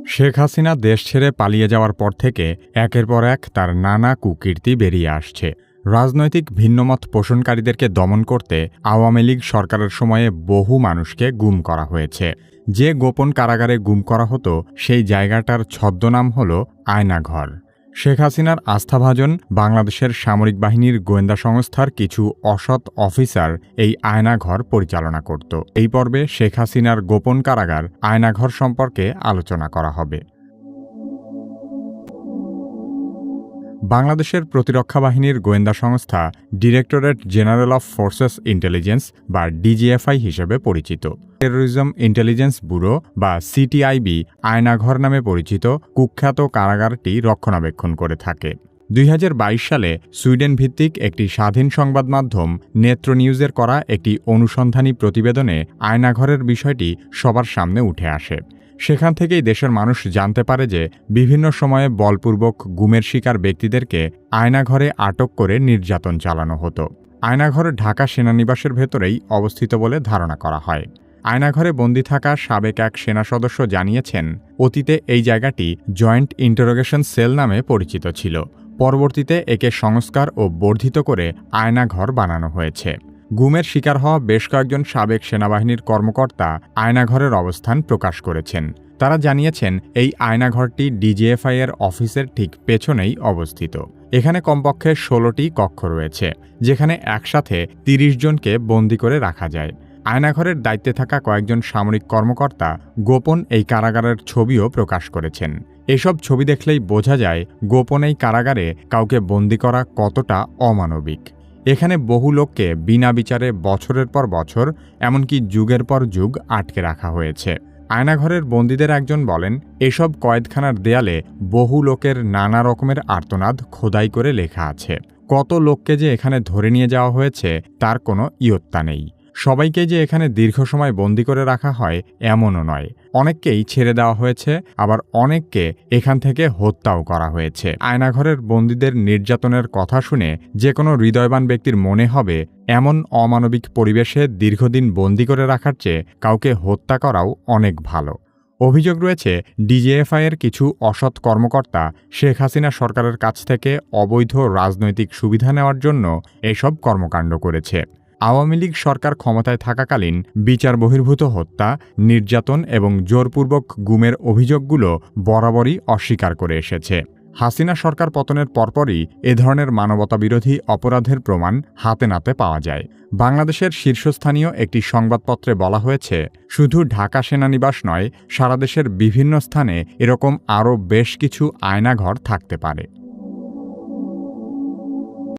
শেখ হাসিনা দেশ ছেড়ে পালিয়ে যাওয়ার পর থেকে একের পর এক তার নানা কুকীর্তি বেরিয়ে আসছে। রাজনৈতিক ভিন্নমত পোষণকারীদেরকে দমন করতে আওয়ামী লীগ সরকারের সময়ে বহু মানুষকে গুম করা হয়েছে। যে গোপন কারাগারে গুম করা হতো সেই জায়গাটার ছদ্মনাম হল আয়নাঘর। শেখ হাসিনার আস্থাভাজন বাংলাদেশের সামরিক বাহিনীর গোয়েন্দা সংস্থার কিছু অসৎ অফিসার এই আয়নাঘর পরিচালনা করত। এই পর্বে শেখ হাসিনার গোপন কারাগার আয়নাঘর সম্পর্কে আলোচনা করা হবে। বাংলাদেশের প্রতিরক্ষা বাহিনীর গোয়েন্দা সংস্থা directorate general of forces intelligence বা ডিজিএফআই হিসেবে পরিচিত। টেরোরিজম ইন্টেলিজেন্স ব্যুরো বা সিটিআইবি আয়নাঘর নামে পরিচিত কুখ্যাত কারাগারটি রক্ষণাবেক্ষণ করে থাকে। ২০২২ সালে সুইডেন ভিত্তিক একটি স্বাধীন সংবাদ মাধ্যম নেত্র নিউজের করা একটি অনুসন্ধানী প্রতিবেদনে আয়নাঘরের বিষয়টি সবার সামনে উঠে আসে। সেখান থেকেই দেশের মানুষ জানতে পারে যে বিভিন্ন সময়ে বলপূর্বক গুমের শিকার ব্যক্তিদেরকে আয়নাঘরে আটক করে নির্যাতন চালানো হতো। আয়নাঘর ঢাকা সেনানিবাসের ভেতরেই অবস্থিত বলে ধারণা করা হয়। আয়নাঘরে বন্দী থাকা সাবেক এক সেনা সদস্য জানিয়েছেন, অতীতে এই জায়গাটি জয়েন্ট ইন্টারোগেশন সেল নামে পরিচিত ছিল। পরবর্তীতে একে সংস্কার ও বর্ধিত করে আয়নাঘর বানানো হয়েছে। গুমের শিকার হওয়া বেশ কয়েকজন সাবেক সেনাবাহিনীর কর্মকর্তা আয়নাঘরের অবস্থান প্রকাশ করেছেন। তারা জানিয়েছেন এই আয়নাঘরটি ডিজিএফআই এর অফিসের ঠিক পেছনেই অবস্থিত। এখানে কমপক্ষে ১৬টি কক্ষ রয়েছে, যেখানে একসাথে ৩০ জনকে বন্দী করে রাখা যায়। আয়নাঘরের দায়িত্বে থাকা কয়েকজন সামরিক কর্মকর্তা গোপন এই কারাগারের ছবিও প্রকাশ করেছেন। এসব ছবি দেখলেই বোঝা যায় গোপন এই কারাগারে কাউকে বন্দী করা কতটা অমানবিক। এখানে বহু লোককে বিনা বিচারে বছরের পর বছর, এমনকি যুগের পর যুগ আটকে রাখা হয়েছে। আয়নাঘরের বন্দীদের একজন বলেন, এসব কয়েদখানার দেয়ালে বহু লোকের নানা রকমের আর্তনাদ খোদাই করে লেখা আছে। কত লোককে যে এখানে ধরে নিয়ে যাওয়া হয়েছে তার কোনো ইয়ত্তা নেই। সবাইকে যে এখানে দীর্ঘ সময় বন্দী করে রাখা হয় এমনও নয়। অনেককেই ছেড়ে দেওয়া হয়েছে, আবার অনেককে এখান থেকে হত্যাও করা হয়েছে। আয়নাঘরের বন্দীদের নির্যাতনের কথা শুনে যে কোনো হৃদয়বান ব্যক্তির মনে হবে এমন অমানবিক পরিবেশে দীর্ঘদিন বন্দী করে রাখার চেয়ে কাউকে হত্যা করাও অনেক ভালো। অভিযোগ রয়েছে ডিজিএফআই এর কিছু অসৎ কর্মকর্তা শেখ হাসিনা সরকারের কাছ থেকে অবৈধ রাজনৈতিক সুবিধা নেওয়ার জন্য এসব কর্মকাণ্ড করেছে। আওয়ামী লীগ সরকার ক্ষমতায় থাকাকালীন বিচার বহির্ভূত হত্যা, নির্যাতন এবং জোরপূর্বক গুমের অভিযোগগুলো বরাবরই অস্বীকার করে এসেছে। হাসিনা সরকার পতনের পরপরই এ ধরনের মানবতাবিরোধী অপরাধের প্রমাণ হাতে নাতে পাওয়া যায়। বাংলাদেশের শীর্ষস্থানীয় একটি সংবাদপত্রে বলা হয়েছে, শুধু ঢাকা সেনানিবাস নয়, সারা দেশের বিভিন্ন স্থানে এরকম আরও বেশ কিছু আয়নাঘর থাকতে পারে।